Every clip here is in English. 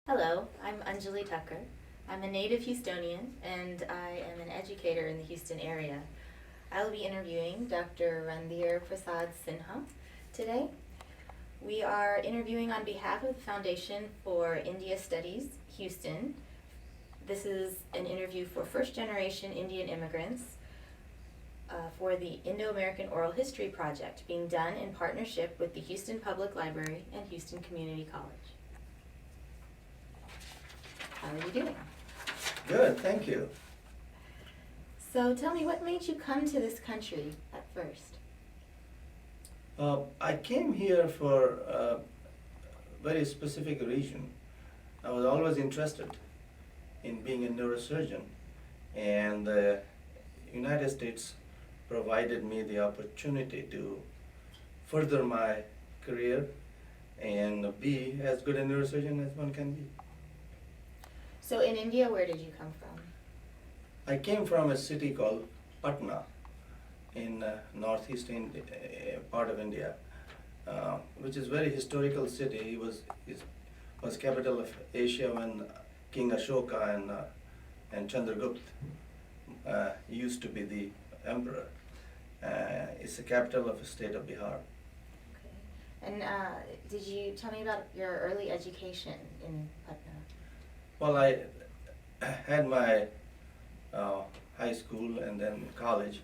Hello, I'm Anjaly Thakkar. I'm a native Houstonian and I am an educator in the Houston area. I will be interviewing Dr. Randhir Sinha today. We are interviewing on behalf of the Foundation for India Studies, Houston. This is an interview for first-generation Indian immigrants for the Indo-American Oral History project being done in partnership with the Houston Public Library and Houston Community College. How are you doing? Good, thank you. So tell me, what made you come to this country at first? I came here for a very specific reason. I was always interested in being a neurosurgeon, and the United States provided me the opportunity to further my career and be as good a neurosurgeon as one can be. So in India, where did you come from? I came from a city called Patna in northeast part of India, which is very historical city. It was capital of Asia when King Ashoka and Chandragupta used to be the emperor. It's the capital of the state of Bihar. Okay. And did you tell me about your early education in Patna? Well, I had my high school and then college,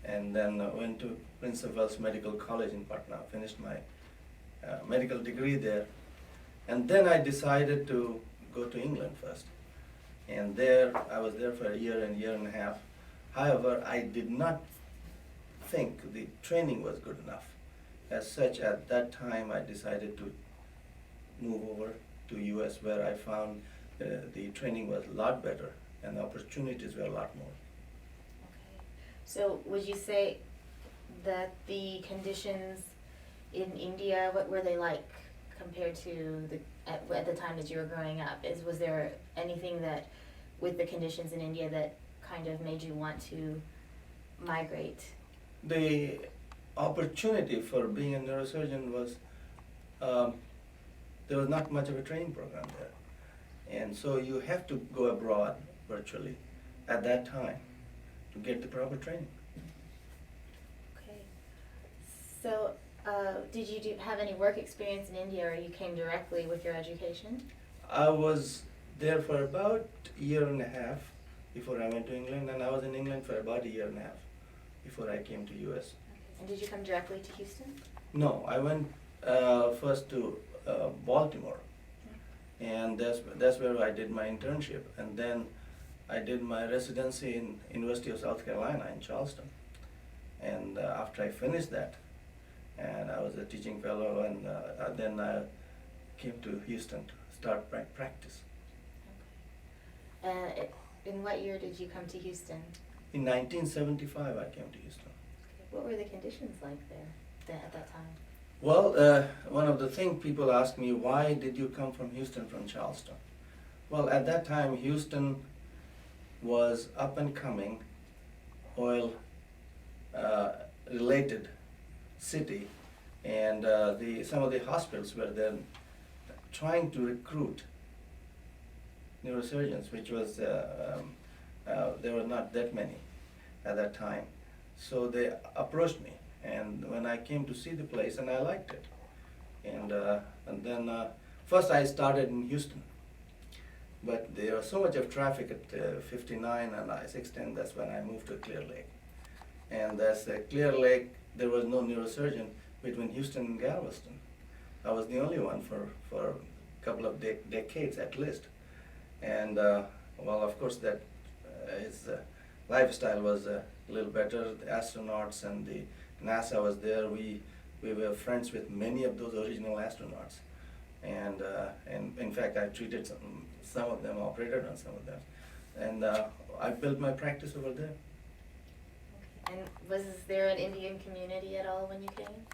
and then went to Prince of Wales Medical College in Patna, finished my medical degree there. And then I decided to go to England first. And I was there for a year and a half. However, I did not think the training was good enough. As such, at that time, I decided to move over to US, where I found the training was a lot better and the opportunities were a lot more. Okay. So would you say that the conditions in India, what were they like compared to at the time that you were growing up? Was there anything that, with the conditions in India, that kind of made you want to migrate? The opportunity for being a neurosurgeon was, there was not much of a training program there. And so you have to go abroad virtually at that time to get the proper training. Okay. So did you have any work experience in India, or you came directly with your education? I was there for about a year and a half before I went to England, and I was in England for about a year and a half before I came to US. Okay. And did you come directly to Houston? No, I went first to Baltimore, and that's where I did my internship, and then I did my residency in University of South Carolina in Charleston. And after I finished that, and I was a teaching fellow, and then I came to Houston to start practice. Okay. In what year did you come to Houston? In 1975, I came to Houston. Okay. What were the conditions like there at that time? Well, one of the things people ask me, why did you come from Houston from Charleston? Well, at that time, Houston was up and coming, oil related city, and some of the hospitals were then trying to recruit neurosurgeons, which was, there were not that many at that time. So they approached me. And when I came to see the place, and I liked it, and then first I started in Houston, but there was so much of traffic at 59 and I-610. That's when I moved to Clear Lake, and that's Clear Lake. There was no neurosurgeon between Houston and Galveston. I was the only one for a couple of decades at least, and well, of course that his lifestyle was a little better. The astronauts and the NASA was there. We were friends with many of those original astronauts, and in fact I treated some of them, operated on some of them, and I built my practice over there. Okay. And was there an Indian community at all when you came?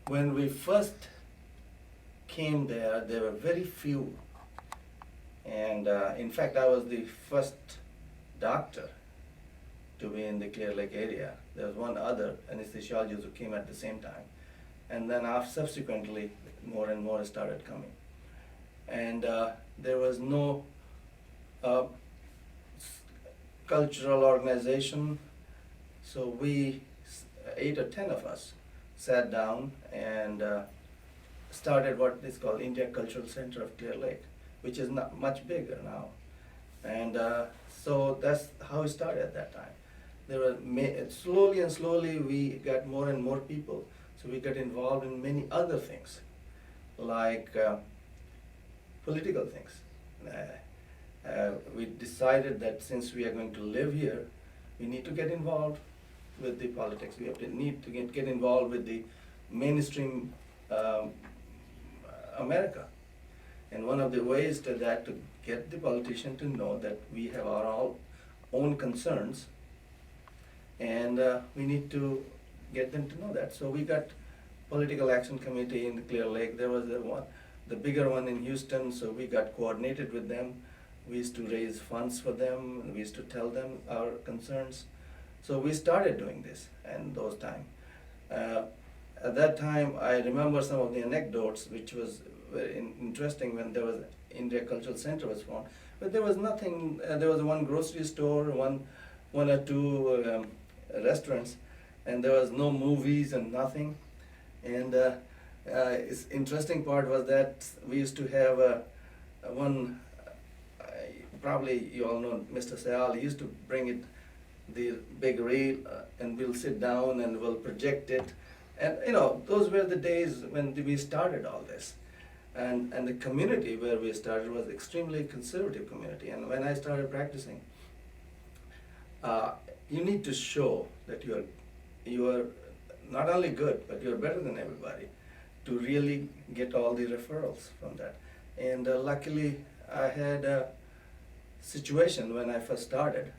When we first came there were very few, and in fact I was the first doctor to be in the Clear Lake area. There was one other anesthesiologist who came at the same time. And then subsequently, more and more started coming. And There was no uh, cultural organization. So we, 8 or 10 of us, sat down and started what is called India Cultural Center of Clear Lake, which is not much bigger now. And so that's how it started at that time. There were slowly and slowly we got more and more people. So we got involved in many other things, like political things. We decided that since we are going to live here, we need to get involved with the politics. We need to get involved with the mainstream America. And one of the ways to that, to get the politician to know that we have our own concerns, and we need to get them to know that. So we got political action committee in the Clear Lake. There was the bigger one in Houston, so we got coordinated with them. We used to raise funds for them, and we used to tell them our concerns. So we started doing this in those times. At that time, I remember some of the anecdotes, which was very interesting when there was India Cultural Center was formed. But there was nothing. There was one grocery store, one or two restaurants, and there was no movies and nothing. And it's interesting part was that we used to have one. Probably you all know Mr. Sayal. He used to bring it, the big reel, and we'll sit down and we'll project it. And those were the days when we started all this. And the community where we started was extremely conservative community. And when I started practicing, you need to show that you are not only good, but you're better than everybody, to really get all the referrals from that. And luckily, I had a situation when I first started,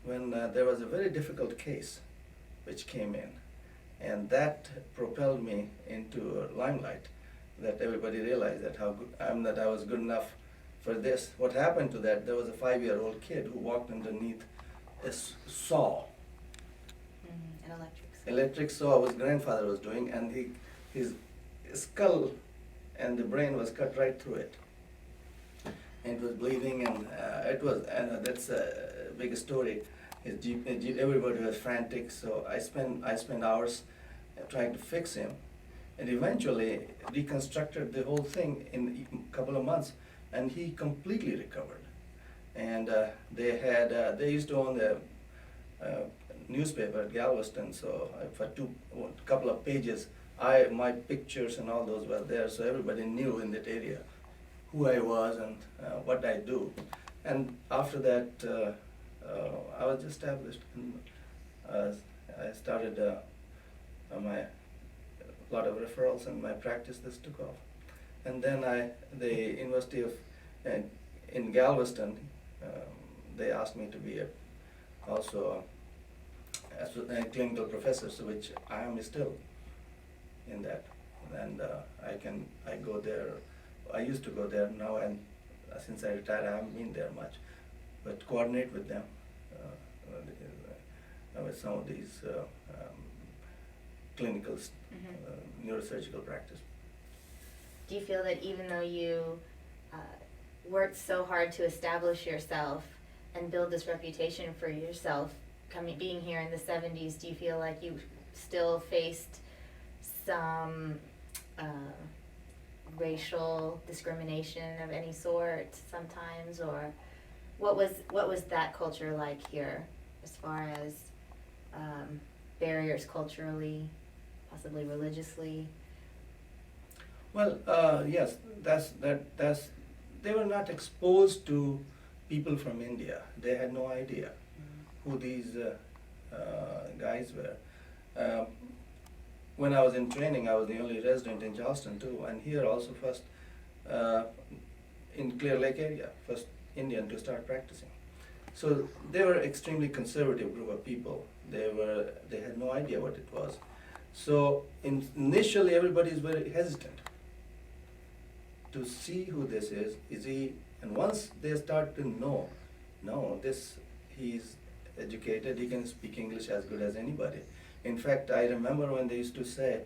when there was a very difficult case which came in, and that propelled me into limelight, that everybody realized that that I was good enough for this. What happened to that, there was a 5-year-old kid who walked underneath a saw. An Electric saw his grandfather was doing, and his skull and the brain was cut right through it. And it was bleeding, and that's a big story. Everybody was frantic, so I spent hours trying to fix him, and eventually reconstructed the whole thing in a couple of months, and he completely recovered. And they used to own the newspaper at Galveston, so for a couple of pages, my pictures and all those were there, so everybody knew in that area who I was and what I do. And after that, I was established. And, I started my lot of referrals, and my practice this took off. And then the University of in Galveston, they asked me to be also a clinical professor, so which I am still in that. And I go there. I used to go there now, and since I retired, I haven't been there much, but coordinate with them with some of these clinical neurosurgical practice. Do you feel that even though you worked so hard to establish yourself and build this reputation for yourself, being here in the 70s, do you feel like you still faced some racial discrimination of any sort sometimes, or what was that culture like here, as far as barriers culturally, possibly religiously? Well, yes, they were not exposed to people from India. They had no idea who these guys were. When I was in training, I was the only resident in Charleston too, and here also first in Clear Lake area, first Indian to start practicing. So they were extremely conservative group of people. They had no idea what it was. So initially everybody is very hesitant to see who this is he, and once they start to know, no, he's educated, he can speak English as good as anybody. In fact, I remember when they used to say,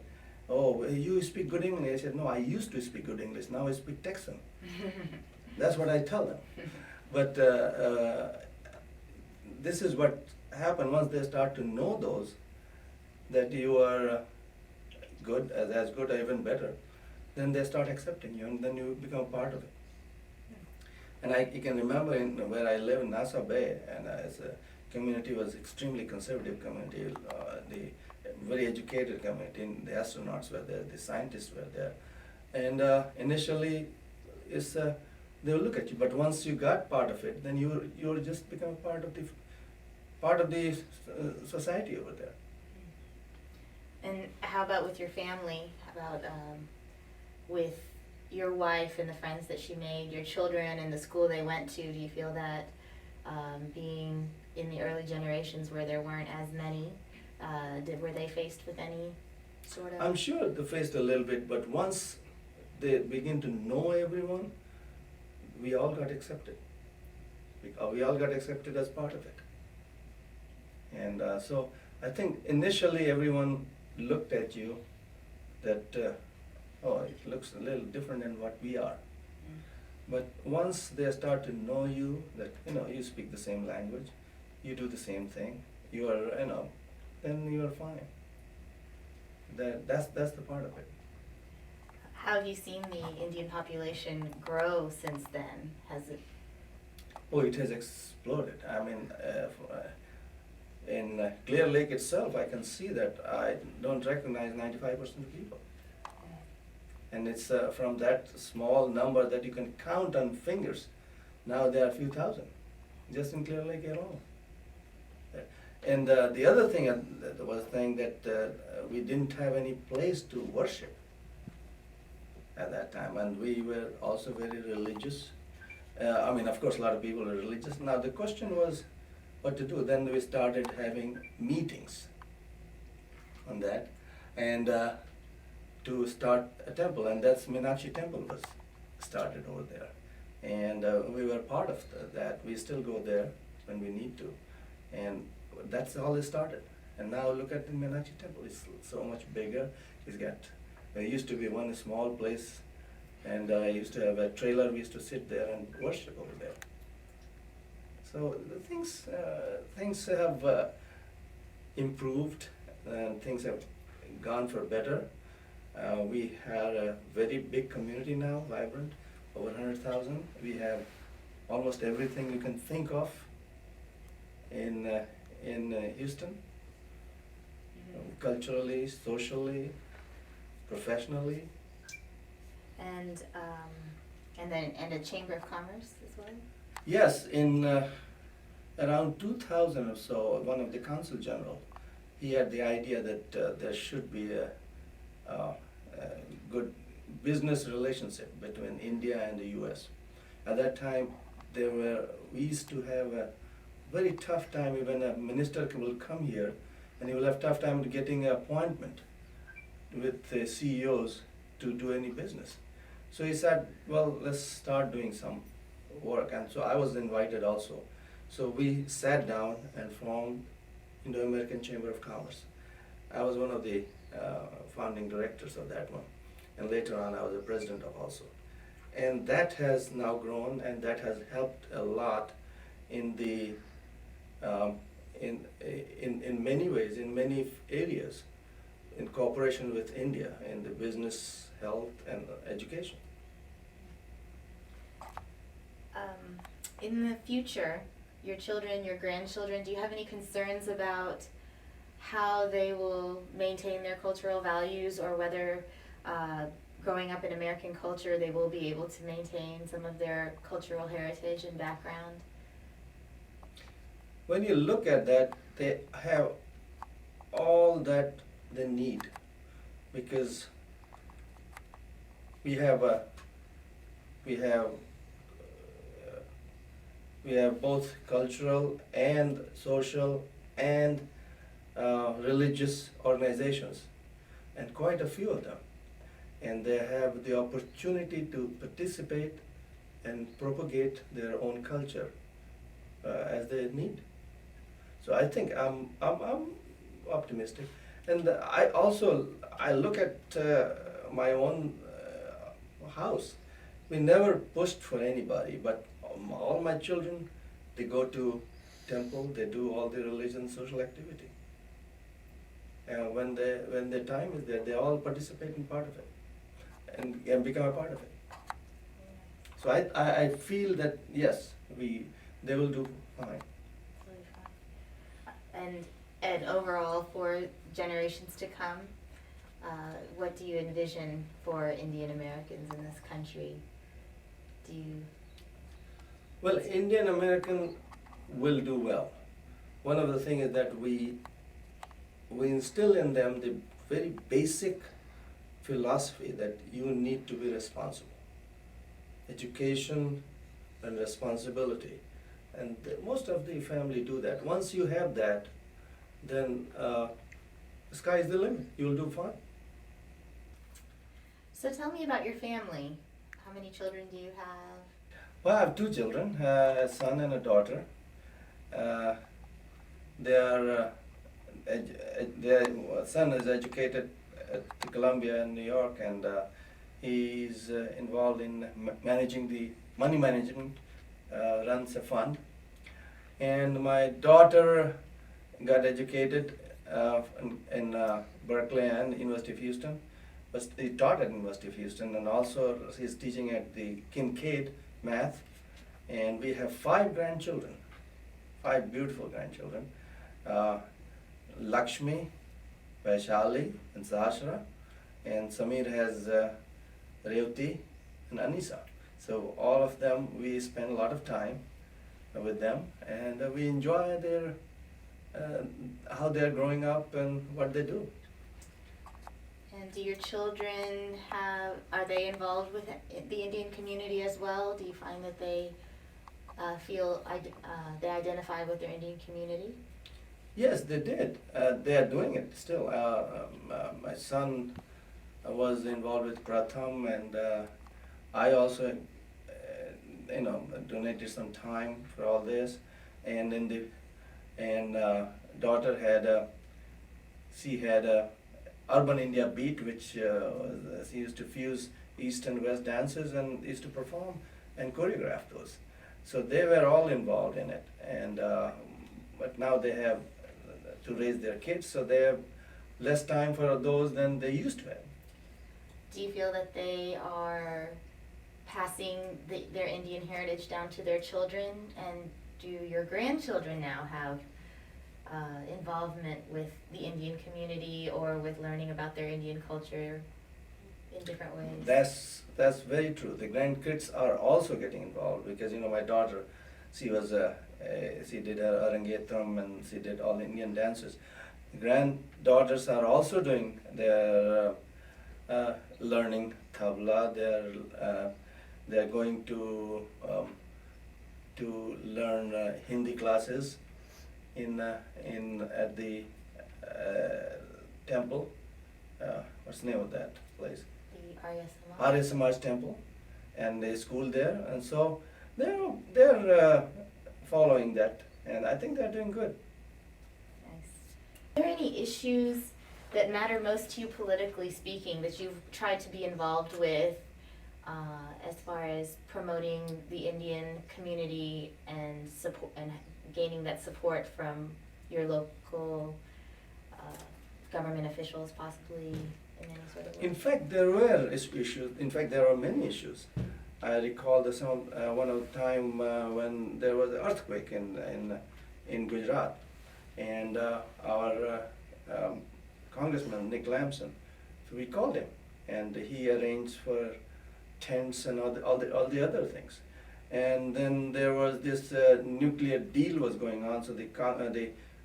"Oh, you speak good English." I said, "No, I used to speak good English. Now I speak Texan." That's what I tell them. But this is what happens once they start to know those, that you are good, as good or even better, then they start accepting you and then you become part of it. And you can remember where I live in Nassau Bay, and as a community was extremely conservative community, the very educated community, and the astronauts were there, the scientists were there. And initially, they will look at you, but once you got part of it, then you're just become part of the society over there. And how about with your family? How about with your wife and the friends that she made, your children and the school they went to? Do you feel that being in the early generations where there weren't as many, were they faced with any sort of? I'm sure they faced a little bit, but once they begin to know everyone, we all got accepted. We all got accepted as part of it. And so I think initially everyone looked at you that, oh, it looks a little different than what we are. But once they start to know you, that, you speak the same language, you do the same thing, you are, then you are fine. That's the part of it. How have you seen the Indian population grow since then? Has it? Oh, it has exploded. I mean, in Clear Lake itself, I can see that I don't recognize 95% of people. And it's from that small number that you can count on fingers. Now there are a few thousand, just in Clear Lake alone. And the other thing was saying that we didn't have any place to worship at that time, and we were also very religious. I mean, of course, a lot of people are religious. Now the question was what to do. Then we started having meetings on that, and to start a temple, and that's Meenakshi Temple was started over there. And we were part of that. We still go there when we need to. And that's how it started. And now look at the Meenakshi Temple. It's so much bigger. There used to be one small place, and I used to have a trailer. We used to sit there and worship over there. So the things have improved, and things have gone for better. We had a very big community now, vibrant, over 100,000. We have almost everything you can think of in Houston, culturally, socially, professionally. And a chamber of commerce as well. Yes, in around 2000 or so, one of the consul general, he had the idea that there should be a good business relationship between India and the U.S. At that time, we used to have a very tough time. Even a minister will come here, and he will have tough time getting an appointment with the CEOs to do any business. So he said, well, let's start doing some work. And so I was invited also. So we sat down and formed Indo-American Chamber of Commerce. I was one of the founding directors of that one. And later on, I was the president of also. And that has now grown, and that has helped a lot in the in many ways, in many areas, in cooperation with India in the business, health, and education. In the future, your children, your grandchildren, do you have any concerns about how they will maintain their cultural values, or whether growing up in American culture they will be able to maintain some of their cultural heritage and background? When you look at that, they have all that they need, because we have both cultural and social and religious organizations, and quite a few of them. And they have the opportunity to participate and propagate their own culture as they need. So I think I'm optimistic. And I look at my own house, we never pushed for anybody, but all my children, they go to temple, they do all the religion, social activity. When the time is there, they all participate in part of it and become a part of it. So I feel that yes, they will do fine. Really fun. And overall, for generations to come, what do you envision for Indian Americans in this country? Well, Indian American will do well. One of the things is that we instill in them the very basic philosophy that you need to be responsible. Education and responsibility. And most of the family do that. Once you have that, then the sky is the limit. You'll do fine. So tell me about your family. How many children do you have? Well, I have two children, a son and a daughter. Their son is educated at Columbia in New York, and he's involved in managing the money management, runs a fund. And my daughter got educated in Berkeley and University of Houston. But he taught at University of Houston, and also he's teaching at the Kincaid Math. And we have 5 grandchildren, 5 beautiful grandchildren. Lakshmi, Vaishali, and Sahasra, and Samir has Revati and Anisa. So all of them, we spend a lot of time with them, and we enjoy their how they're growing up and what they do. And do your children are they involved with the Indian community as well? Do you find that they they identify with their Indian community? Yes, they did. They are doing it still. My son was involved with Pratham, and I also, donated some time for all this. And daughter had a Urban India beat, which she used to fuse East and West dances and used to perform and choreograph those. So they were all involved in it, and but now they have to raise their kids, so they have less time for those than they used to have. Do you feel that they are passing their Indian heritage down to their children, and do your grandchildren now have involvement with the Indian community or with learning about their Indian culture in different ways? That's very true. The grandkids are also getting involved because my daughter, she did her Arangetram and she did all Indian dances. The granddaughters are also doing their learning tabla. They're going to learn Hindi classes at the temple. What's the name of that place? The Arya Samaj. Arya Samaj temple, and they school there, and so they're following that, and I think they're doing good. Nice. Are there any issues that matter most to you politically speaking that you've tried to be involved with as far as promoting the Indian community and support and gaining that support from your local government officials, possibly in any sort of way? In fact, there were issues. In fact, there are many issues. I recall one of the time when there was an earthquake in Gujarat, and our Congressman Nick Lamson, so we called him, and he arranged for tents and all the other things. And then there was this nuclear deal was going on, so the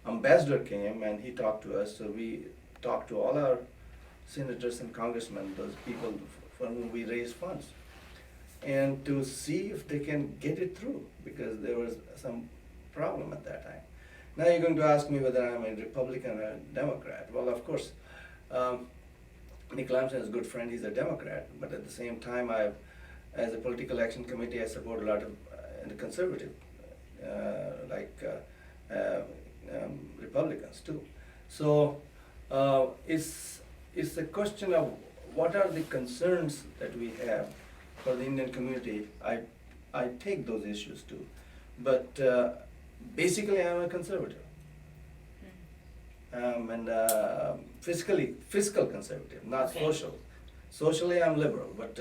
ambassador came and he talked to us. So we talked to all our senators and congressmen, those people for whom we raised funds, and to see if they can get it through, because there was some problem at that time. Now you're going to ask me whether I'm a Republican or a Democrat. Well, of course, Nick Lamson is a good friend, he's a Democrat, but at the same time, as a political action committee, I support a lot of the conservative, Republicans too. So it's a question of what are the concerns that we have for the Indian community, I take those issues too. But basically, I'm a conservative. And fiscal conservative, not Okay. social. Socially, I'm liberal, but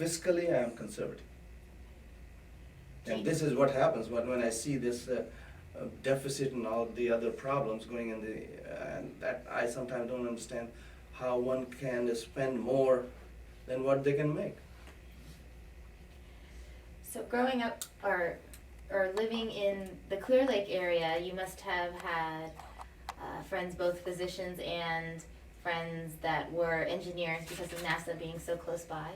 fiscally, I'm conservative. And this is what happens when I see this deficit and all the other problems going in and that I sometimes don't understand how one can spend more than what they can make. So growing up or living in the Clear Lake area, you must have had friends, both physicians and friends that were engineers because of NASA being so close by.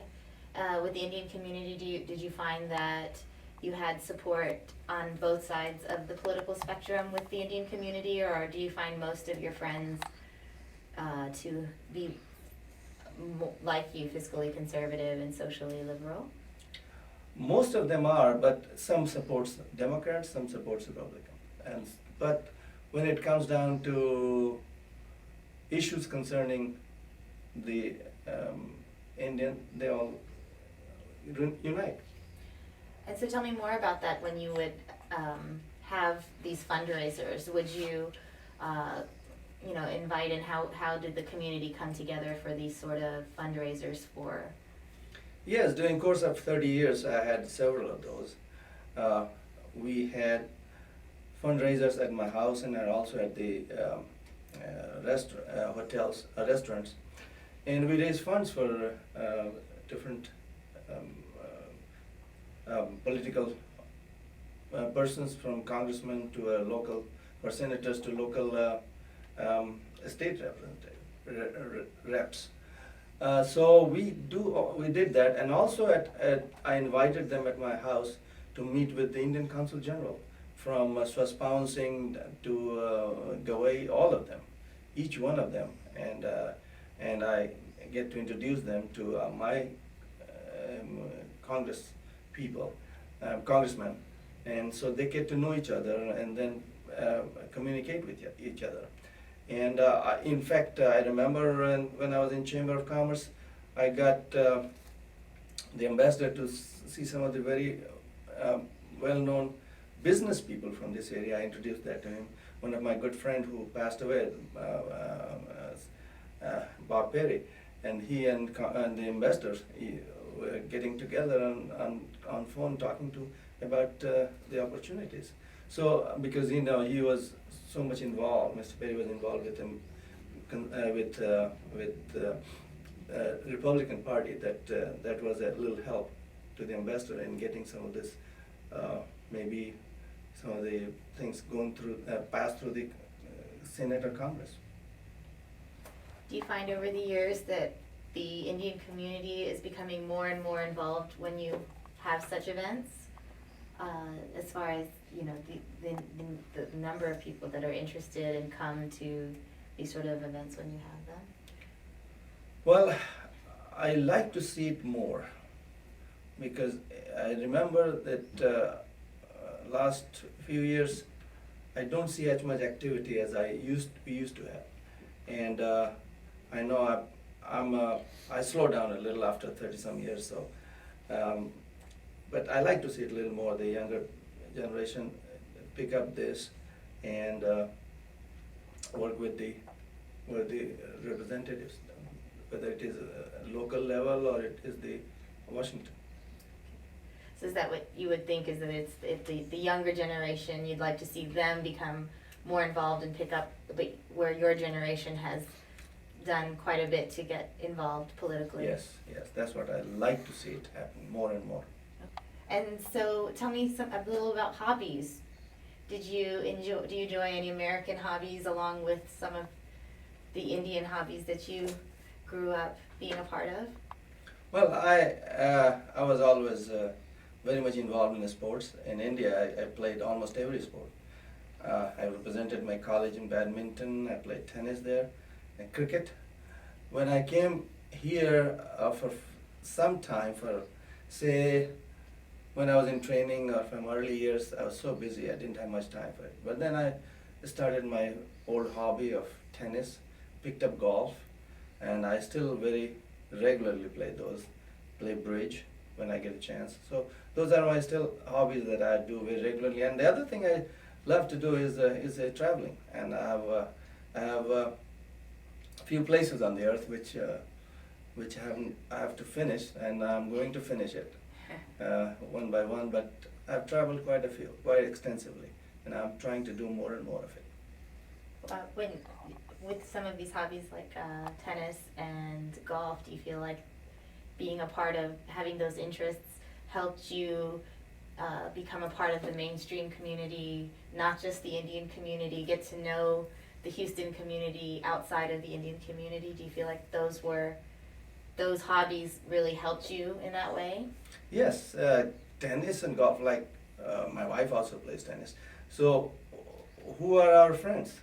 With the Indian community, did you find that you had support on both sides of the political spectrum with the Indian community, or do you find most of your friends to be like you, fiscally conservative and socially liberal? Most of them are, but some supports Democrats, some supports Republican. But when it comes down to issues concerning the Indian, they all unite. And so tell me more about that. When you would have these fundraisers, would you invite, and how did the community come together for these sort of fundraisers for? Yes, during course of 30 years, I had several of those. We had fundraisers at my house and also at the hotels, restaurants, and we raised funds for different political persons, from congressmen to local, or senators to local state reps. So we did that, and also I invited them at my house to meet with the Indian Consul General, from Swaspawan Singh to Gawai, all of them, each one of them, and I get to introduce them to my congressmen, and so they get to know each other and then communicate with each other. And in fact, I remember when I was in Chamber of Commerce, I got the ambassador to see some of the very well-known business people from this area. I introduced that to him. One of my good friend who passed away, Bob Perry, and he and the ambassadors were getting together on phone, talking about the opportunities. So because he was so much involved, Mr. Perry was involved with him, with Republican Party, that was a little help to the ambassador in getting some of this, maybe some of the things passed through the Senate or Congress. Do you find over the years that the Indian community is becoming more and more involved when you have such events? As far as the number of people that are interested and come to these sort of events when you have them? Well, I like to see it more, because I remember that last few years I don't see as much activity as we used to have, and I know I slow down a little after 30-some years, so. But I like to see it a little more, the younger generation pick up this and work with the representatives, whether it is a local level or it is the Washington. So is that what you would think, is that it's the younger generation, you'd like to see them become more involved and pick up where your generation has done quite a bit to get involved politically? Yes, that's what I like to see it happen more and more. And so tell me a little about hobbies. Do you enjoy any American hobbies along with some of the Indian hobbies that you grew up being a part of? Well, I was always very much involved in the sports. In India, I played almost every sport. I represented my college in badminton. I played tennis there, and cricket. When I came here for some time, when I was in training or from early years, I was so busy I didn't have much time for it. But then I started my old hobby of tennis, picked up golf, and I still very regularly play bridge, when I get a chance. So those are my still hobbies that I do very regularly. And the other thing I love to do is traveling. And I have a few places on the earth which I have to finish, and I'm going to finish it one by one. But I've traveled quite a few, quite extensively, and I'm trying to do more and more of it. With some of these hobbies like tennis and golf, do you feel like being a part of having those interests helped you become a part of the mainstream community, not just the Indian community, get to know the Houston community outside of the Indian community? Do you feel like those hobbies really helped you in that way? Yes, tennis and golf, like my wife also plays tennis. So who are our friends?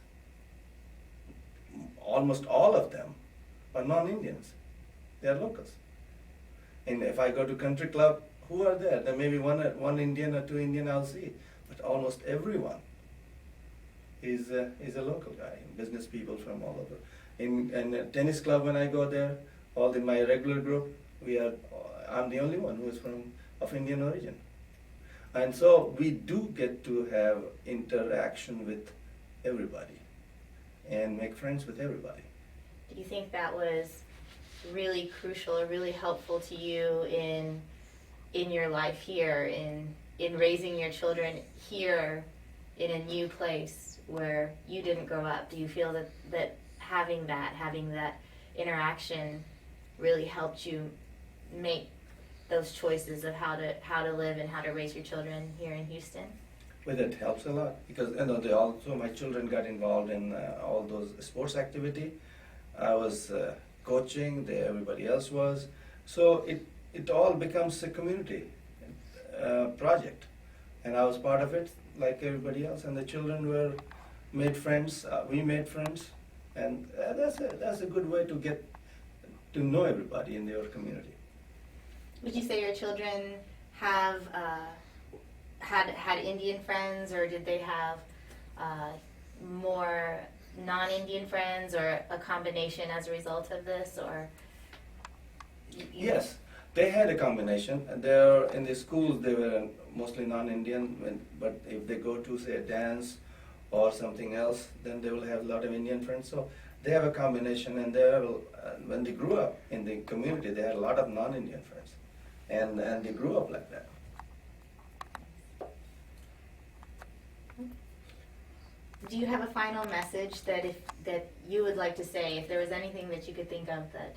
Almost all of them are non-Indians. They are locals. And if I go to country club, who are there? There may be one Indian or two Indian I'll see, but almost everyone is a local guy. Business people from all over. In a tennis club, when I go there, my regular group, I'm the only one who is of Indian origin. And so we do get to have interaction with everybody and make friends with everybody. Do you think that was really crucial or really helpful to you in your life here, in raising your children here in a new place where you didn't grow up? Do you feel that having that interaction really helped you make those choices of how to live and how to raise your children here in Houston? Well, it helps a lot because my children got involved in all those sports activity. I was coaching, everybody else was. So it all becomes a community project, and I was part of it like everybody else. And the children made friends. We made friends, and that's a good way to get to know everybody in your community. Would you say your children have had Indian friends, or did they have more non-Indian friends, or a combination as a result of this, or? Yes, they had a combination. They're in the schools. They were mostly non-Indian, but if they go to say a dance or something else, then they will have a lot of Indian friends. So they have a combination, and when they grew up in the community, they had a lot of non-Indian friends, and they grew up like that. Do you have a final message that you would like to say, if there was anything that you could think of that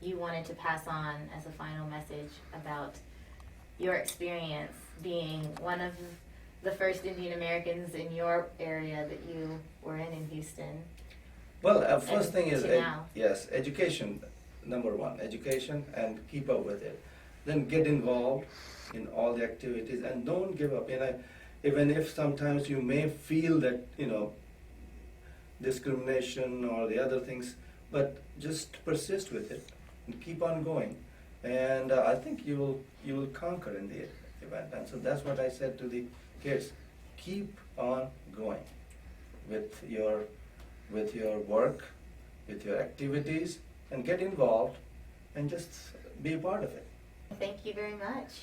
you wanted to pass on as a final message about your experience being one of the first Indian Americans in your area that you were in Houston? Well, first thing is, now. yes, education, number one, education, and keep up with it. Then get involved in all the activities and don't give up. Even if sometimes you may feel that, discrimination or the other things, but just persist with it and keep on going. And I think you will conquer in the event. And so that's what I said to the kids. Keep on going with your work, with your activities, and get involved and just be a part of it. Thank you very much.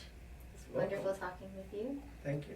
It's wonderful talking with you. Thank you.